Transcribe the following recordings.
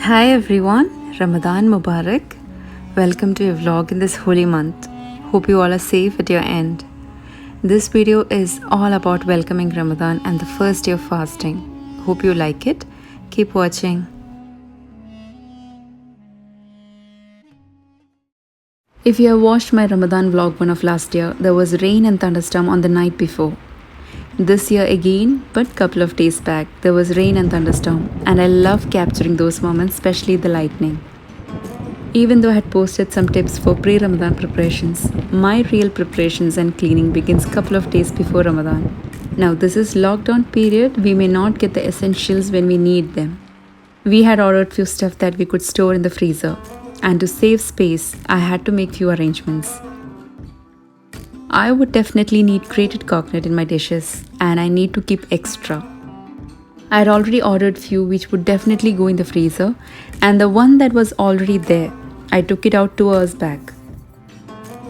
Hi everyone, Ramadan Mubarak. Welcome to a vlog in this holy month. Hope you all are safe at your end. This video is all about welcoming Ramadan and the first day of fasting. Hope you like it. Keep watching. If you have watched my Ramadan vlog one of last year, there was rain and thunderstorm on the night before. This year again, but couple of days back, there was rain and thunderstorm, and I love capturing those moments, especially the lightning. Even though I had posted some tips for pre-Ramadan preparations, my real preparations and cleaning begins couple of days before Ramadan. Now this is lockdown period, we may not get the essentials when we need them. We had ordered few stuff that we could store in the freezer, and to save space, I had to make few arrangements. I would definitely need grated coconut in my dishes, and I need to keep extra. I had already ordered few which would definitely go in the freezer, and the one that was already there, I took it out 2 hours back.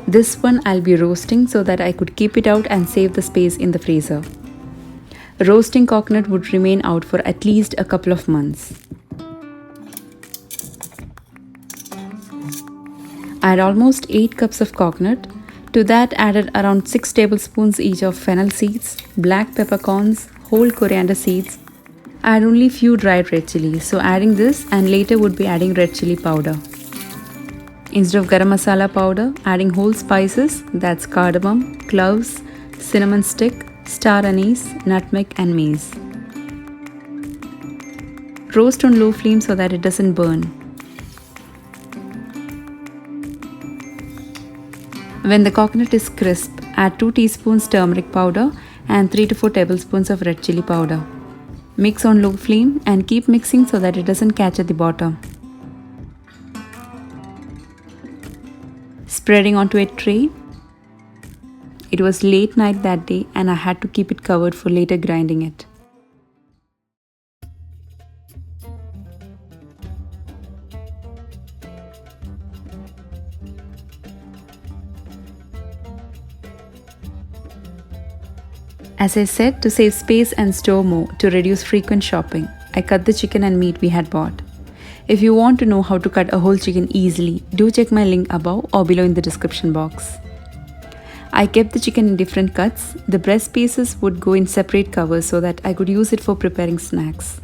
This one I'll be roasting so that I could keep it out and save the space in the freezer. Roasting coconut would remain out for at least a couple of months. I had almost 8 cups of coconut. To that added around 6 tablespoons each of fennel seeds, black peppercorns, whole coriander seeds. I had only few dried red chilies, so adding this and later would be adding red chili powder. Instead of garam masala powder, adding whole spices, that's cardamom, cloves, cinnamon stick, star anise, nutmeg and mace. Roast on low flame so that it doesn't burn. When the coconut is crisp, add 2 teaspoons turmeric powder and 3 to 4 tablespoons of red chili powder. Mix on low flame and keep mixing so that it doesn't catch at the bottom. Spreading onto a tray. It was late night that day and I had to keep it covered for later grinding it. As I said, to save space and store more to reduce frequent shopping, I cut the chicken and meat we had bought. If you want to know how to cut a whole chicken easily, do check my link above or below in the description box. I kept the chicken in different cuts. The breast pieces would go in separate covers so that I could use it for preparing snacks.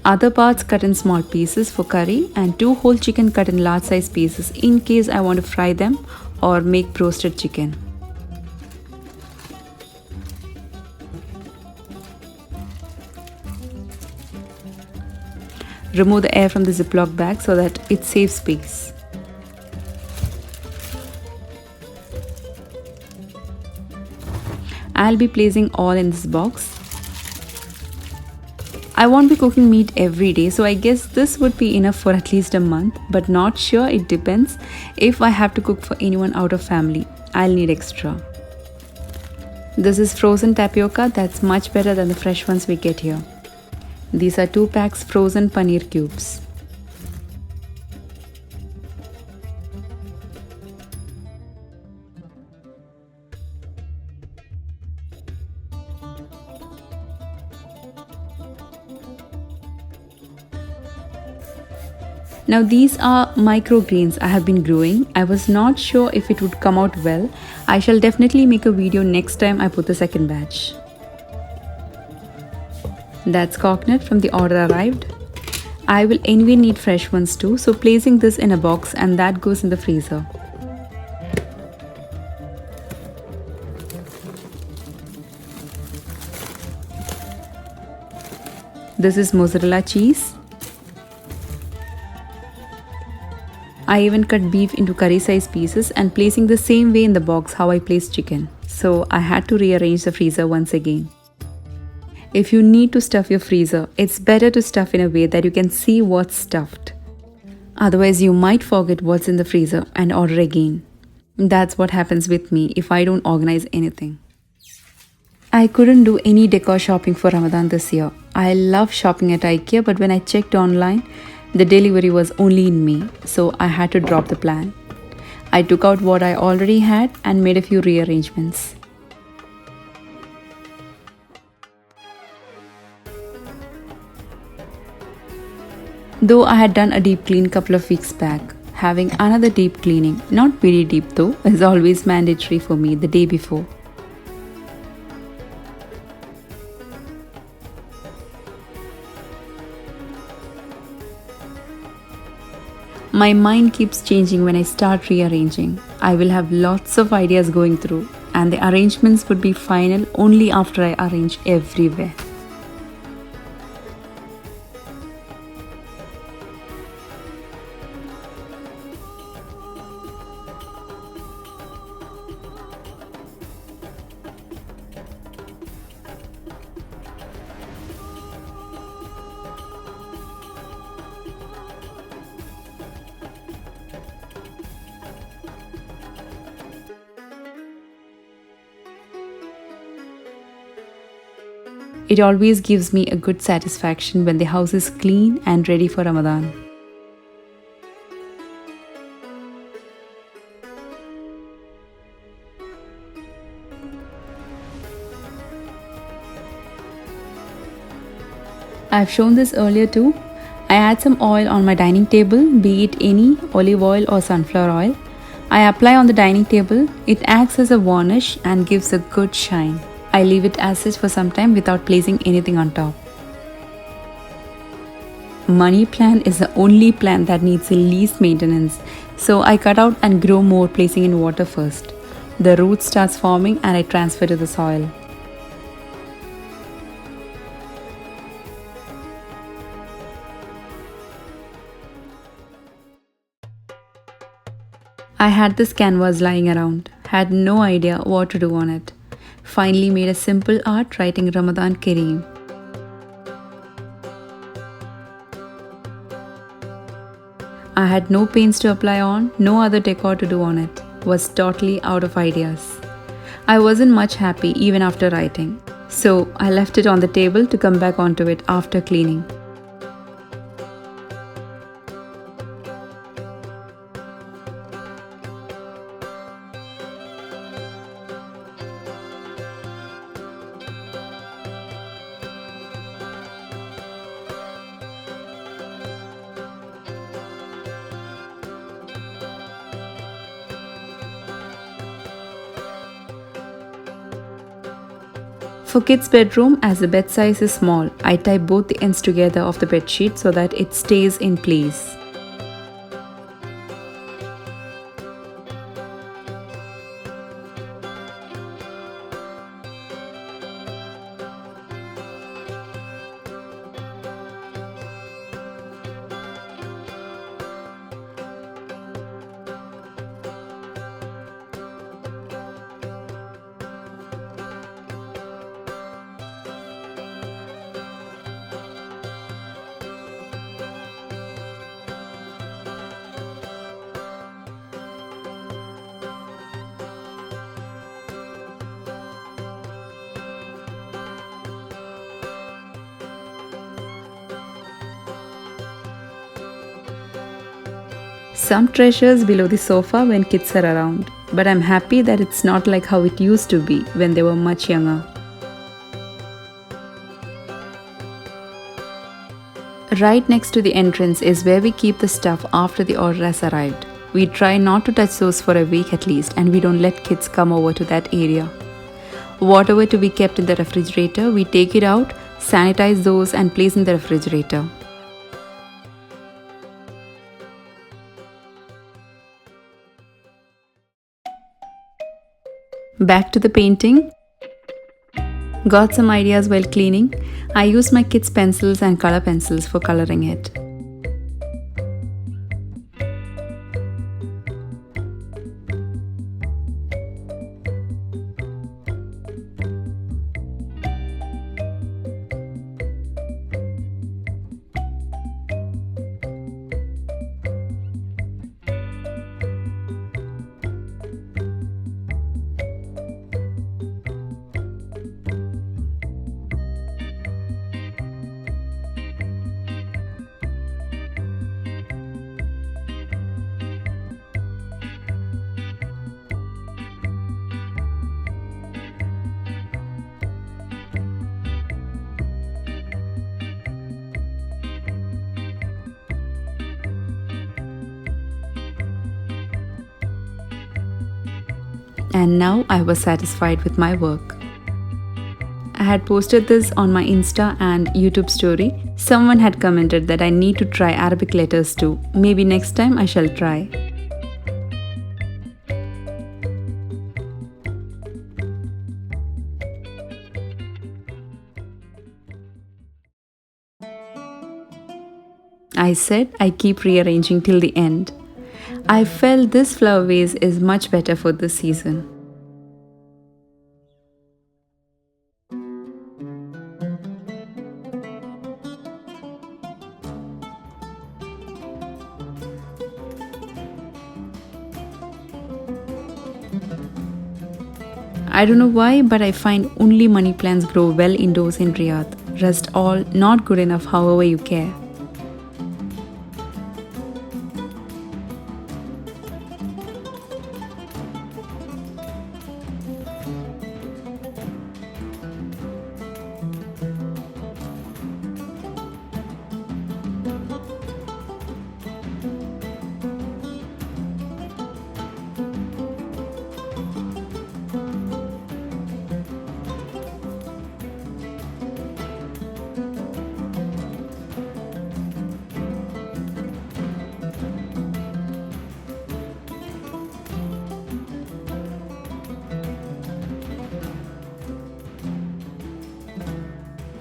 Other parts cut in small pieces for curry and 2 whole chicken cut in large size pieces in case I want to fry them or make roasted chicken. Remove the air from the Ziploc bag so that it saves space. I'll be placing all in this box. I won't be cooking meat every day, so I guess this would be enough for at least a month, but not sure, it depends. If I have to cook for anyone out of family, I'll need extra. This is frozen tapioca that's much better than the fresh ones we get here. These are 2 packs frozen paneer cubes. Now these are microgreens I have been growing. I was not sure if it would come out well. I shall definitely make a video next time I put the second batch. That's coconut from the order arrived. I will anyway need fresh ones too, so placing this in a box and that goes in the freezer. This is mozzarella cheese. I even cut beef into curry size pieces and placing the same way in the box how I place chicken. So I had to rearrange the freezer once again. If you need to stuff your freezer, it's better to stuff in a way that you can see what's stuffed. Otherwise, you might forget what's in the freezer and order again. That's what happens with me if I don't organize anything. I couldn't do any decor shopping for Ramadan this year. I love shopping at IKEA, but when I checked online, the delivery was only in May, so I had to drop the plan. I took out what I already had and made a few rearrangements. Though I had done a deep clean couple of weeks back, having another deep cleaning, not very deep though, is always mandatory for me the day before. My mind keeps changing when I start rearranging. I will have lots of ideas going through, and the arrangements would be final only after I arrange everywhere. It always gives me a good satisfaction when the house is clean and ready for Ramadan. I've shown this earlier too. I add some oil on my dining table, be it any olive oil or sunflower oil. I apply on the dining table. It acts as a varnish and gives a good shine. I leave it as such for some time without placing anything on top. Money plant is the only plant that needs the least maintenance, so I cut out and grow more, placing in water first. The root starts forming and I transfer to the soil. I had this canvas lying around, had no idea what to do on it. Finally made a simple art writing Ramadan Kareem. I had no paints to apply on, no other decor to do on it. Was totally out of ideas. I wasn't much happy even after writing, so I left it on the table to come back onto it after cleaning. For kids' bedroom, as the bed size is small, I tie both the ends together of the bed sheet so that it stays in place. Some treasures below the sofa when kids are around, but I'm happy that it's not like how it used to be when they were much younger. Right next to the entrance is where we keep the stuff after the order has arrived. We try not to touch those for a week at least, and we don't let kids come over to that area. Whatever to be kept in the refrigerator, we take it out, sanitize those and place in the refrigerator. Back to the painting. Got some ideas while cleaning. I used my kids' pencils and color pencils for coloring it. and now I was satisfied with my work. I had posted this on my Insta and YouTube story. Someone had commented that I need to try Arabic letters too. Maybe next time I shall try. I said I keep rearranging till the end. I felt this flower vase is much better for this season. I don't know why, but I find only money plants grow well indoors in Riyadh. Rest all not good enough however you care.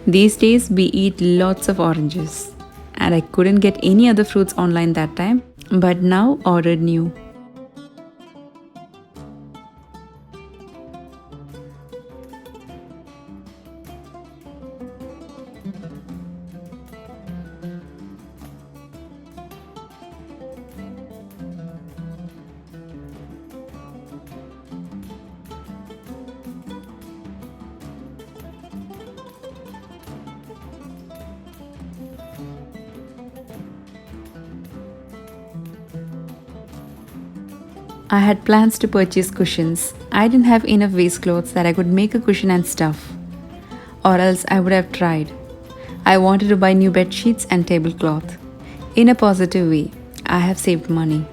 These days we eat lots of oranges, and I couldn't get any other fruits online that time, but now ordered new. I had plans to purchase cushions. I didn't have enough waste clothes that I could make a cushion and stuff. Or else I would have tried. I wanted to buy new bed sheets and tablecloth. In a positive way, I have saved money.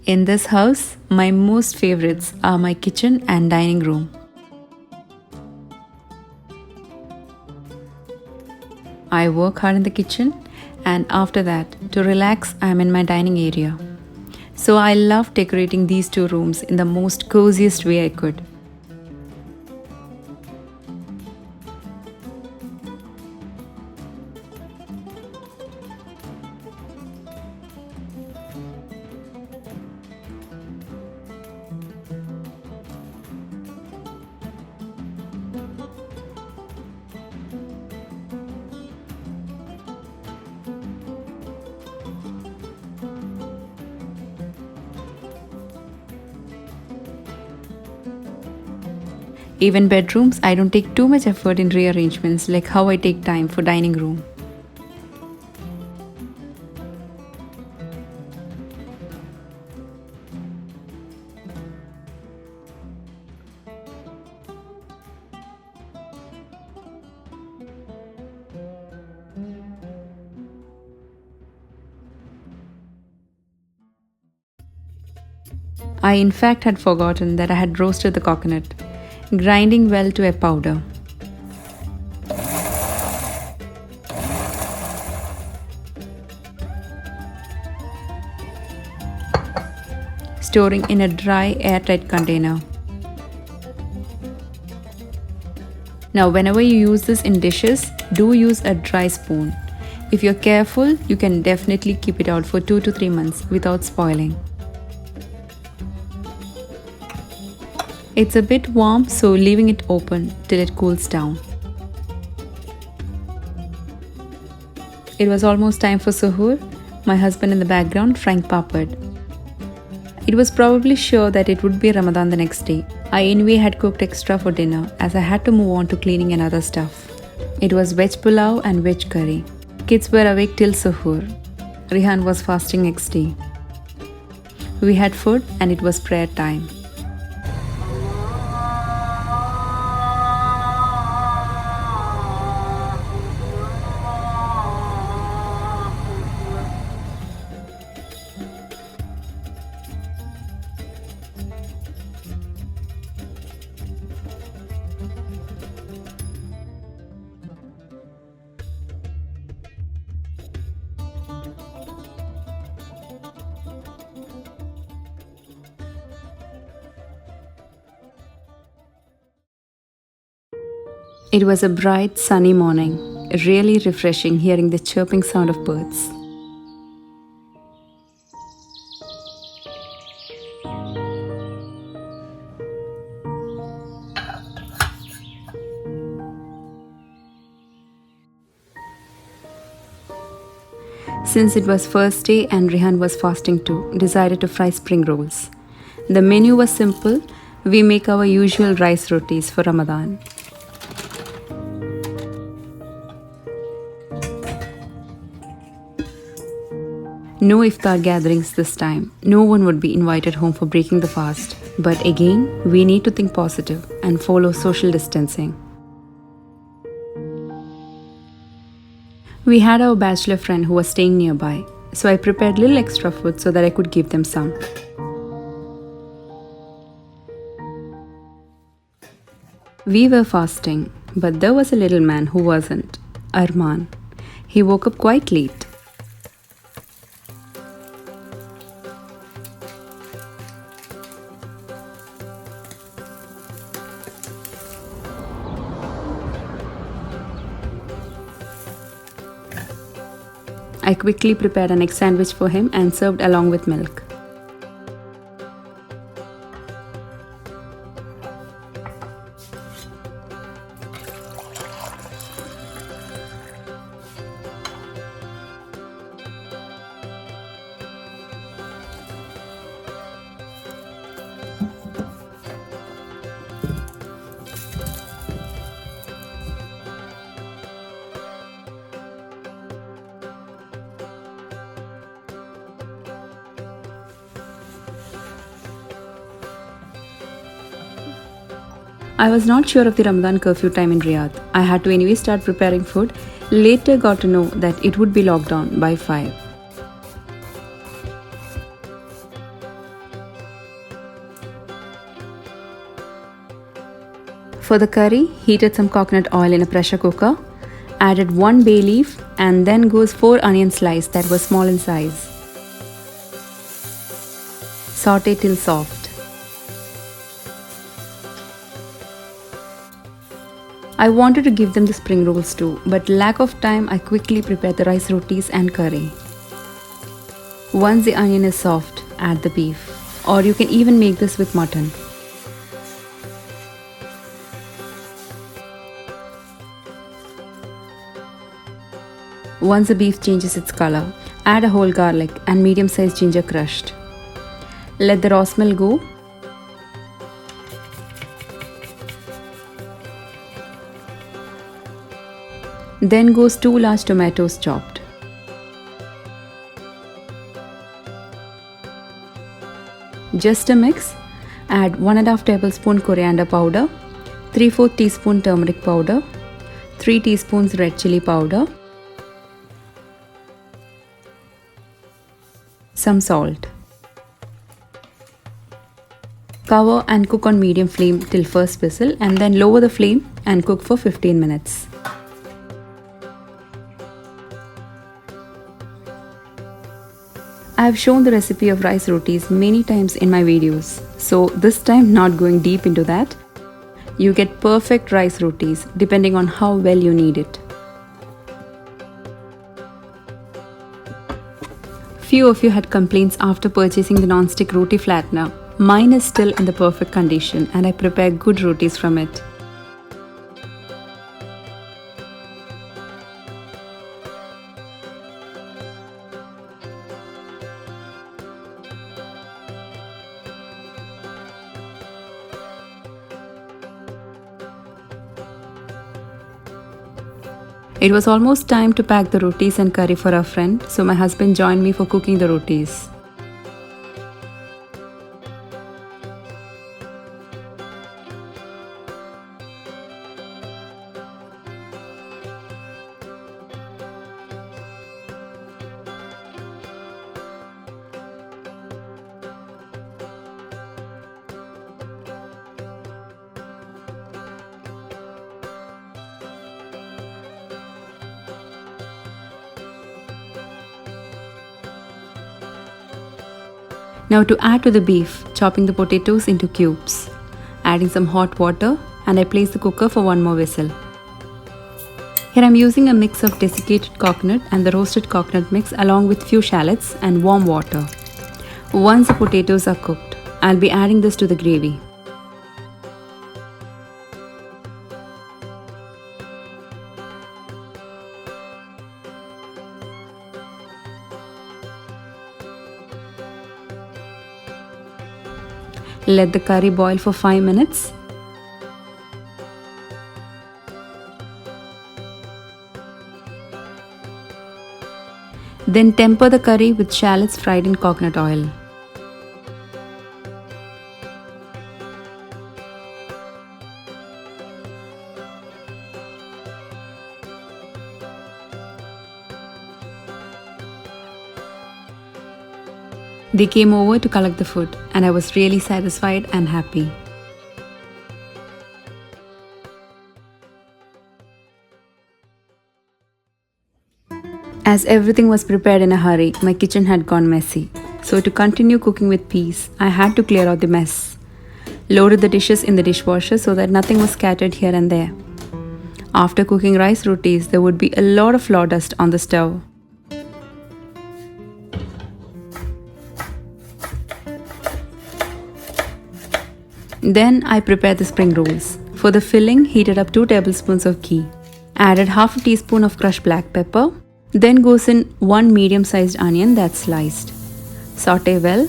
In this house, my most favorites are my kitchen and dining room. I work hard in the kitchen, and after that, to relax, I am in my dining area. So I love decorating these two rooms in the most coziest way I could. Even bedrooms, I don't take too much effort in rearrangements like how I take time for dining room. I in fact had forgotten that I had roasted the coconut, grinding well to a powder. Storing in a dry, airtight container. Now, whenever you use this in dishes, do use a dry spoon. If you're careful, you can definitely keep it out for 2 to 3 months without spoiling. It's a bit warm, so leaving it open till it cools down. It was almost time for suhoor. My husband in the background frying papad. It was probably sure that it would be Ramadan the next day. I anyway had cooked extra for dinner as I had to move on to cleaning and other stuff. It was veg pulao and veg curry. Kids were awake till suhoor. Rihan was fasting next day. We had food and it was prayer time. It was a bright, sunny morning, really refreshing hearing the chirping sound of birds. Since it was first day and Rihan was fasting too, decided to fry spring rolls. The menu was simple. We make our usual rice rotis for Ramadan. No ifthar gatherings this time. No one would be invited home for breaking the fast. But again, we need to think positive and follow social distancing. We had our bachelor friend who was staying nearby, so I prepared little extra food so that I could give them some. We were fasting, but there was a little man who wasn't, Arman. He woke up quite late. I quickly prepared an egg sandwich for him and served along with milk. I was not sure of the Ramadan curfew time in Riyadh. I had to anyway start preparing food. Later got to know that it would be locked down by 5. For the curry, heated some coconut oil in a pressure cooker, added 1 bay leaf and then goes 4 onion slices that were small in size. Saute till soft. I wanted to give them the spring rolls too, but lack of time I quickly prepared the rice rotis and curry. Once the onion is soft, add the beef, or you can even make this with mutton. Once the beef changes its color, add a whole garlic and medium-sized ginger crushed. Let the raw smell go. Then goes 2 large tomatoes chopped. Just a mix. Add 1.5 tablespoon coriander powder, 3/4 teaspoon turmeric powder, 3 teaspoons red chili powder, some salt. Cover and cook on medium flame till first whistle and then lower the flame and cook for 15 minutes. I have shown the recipe of rice rotis many times in my videos, so this time not going deep into that. You get perfect rice rotis depending on how well you knead it. Few of you had complaints after purchasing the non-stick roti flattener. Mine is still in the perfect condition and I prepare good rotis from it. It was almost time to pack the rotis and curry for our friend, so my husband joined me for cooking the rotis. Now to add to the beef, chopping the potatoes into cubes, adding some hot water, and I place the cooker for one more whistle. Here I am using a mix of desiccated coconut and the roasted coconut mix along with few shallots and warm water. Once the potatoes are cooked, I'll be adding this to the gravy. Let the curry boil for 5 minutes. Then temper the curry with shallots fried in coconut oil. They came over to collect the food, and I was really satisfied and happy. As everything was prepared in a hurry, my kitchen had gone messy. So to continue cooking with peace, I had to clear out the mess. Loaded the dishes in the dishwasher so that nothing was scattered here and there. After cooking rice rotis, there would be a lot of flour dust on the stove. Then I prepared the spring rolls. For the filling, heated up 2 tablespoons of ghee. Added half a teaspoon of crushed black pepper. Then goes in 1 medium-sized onion that's sliced. Saute well.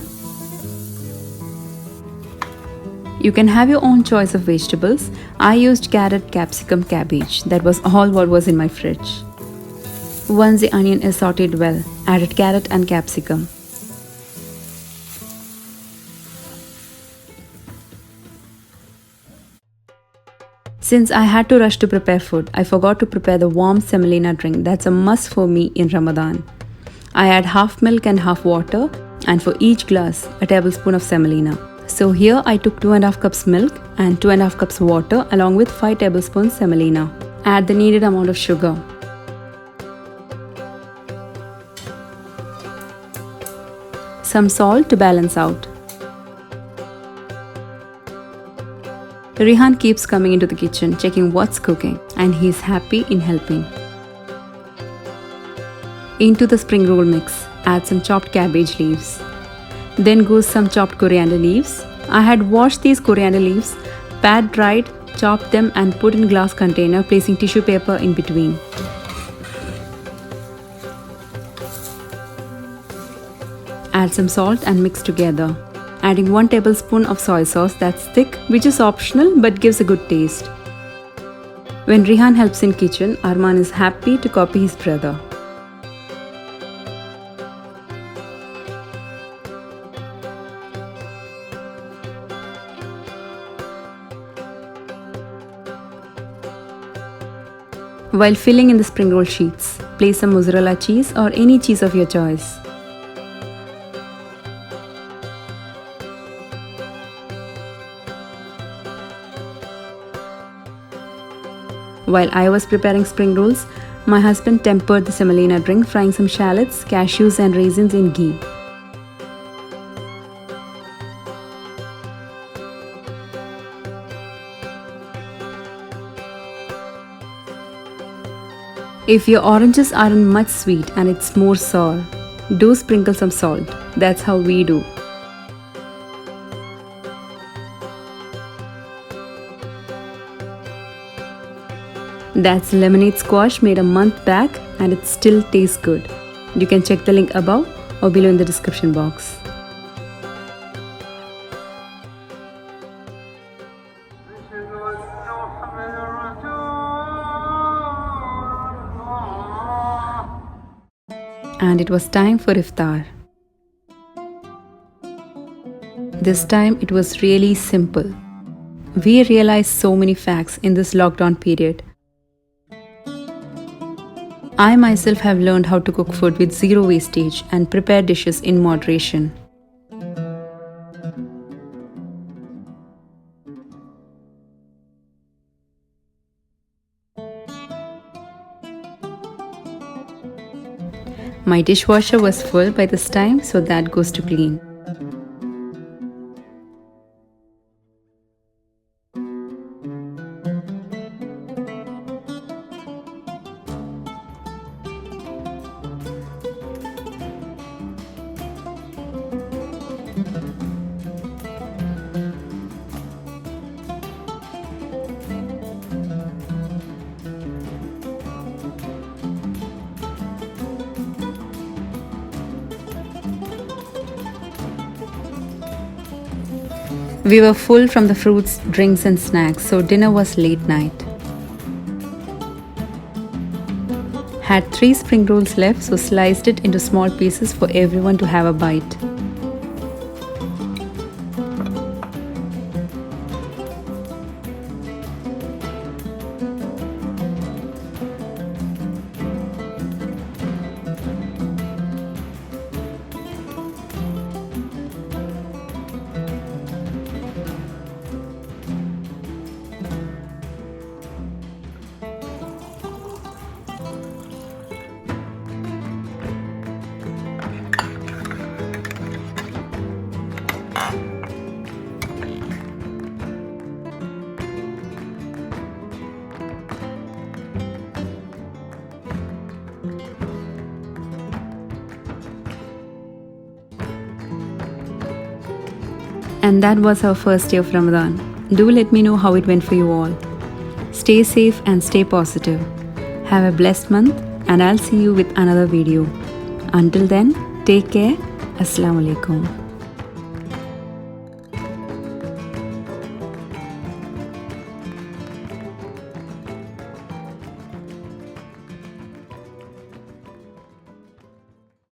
You can have your own choice of vegetables. I used carrot, capsicum, cabbage. That was all what was in my fridge. Once the onion is sauteed well, added carrot and capsicum. Since I had to rush to prepare food, I forgot to prepare the warm semolina drink that's a must for me in Ramadan. I add half milk and half water, and for each glass, a tablespoon of semolina. So here I took 2.5 cups milk and 2.5 cups water along with 5 tablespoons semolina. Add the needed amount of sugar. Some salt to balance out. Rehan keeps coming into the kitchen, checking what's cooking, and he's happy in helping. Into the spring roll mix, add some chopped cabbage leaves. Then goes some chopped coriander leaves. I had washed these coriander leaves, pat dried, chopped them and put in glass container, placing tissue paper in between. Add some salt and mix together. Adding 1 tablespoon of soy sauce that's thick, which is optional but gives a good taste. When Rehan helps in kitchen, Arman is happy to copy his brother. While filling in the spring roll sheets, place some mozzarella cheese or any cheese of your choice. While I was preparing spring rolls, my husband tempered the semolina drink, frying some shallots, cashews and raisins in ghee. If your oranges aren't much sweet and it's more sour, do sprinkle some salt. That's how we do. That's lemonade squash made a month back and it still tastes good. You can check the link above or below in the description box. and it was time for ifthar. This time it was really simple. We realized so many facts in this lockdown period. I myself have learned how to cook food with zero wastage and prepare dishes in moderation. My dishwasher was full by this time, so that goes to clean. We were full from the fruits, drinks and snacks, so dinner was late night. Had 3 spring rolls left, so sliced it into small pieces for everyone to have a bite. And that was our first day of Ramadan. Do let me know how it went for you all. Stay safe and stay positive. Have a blessed month, and I'll see you with another video. Until then, take care. Assalamualaikum.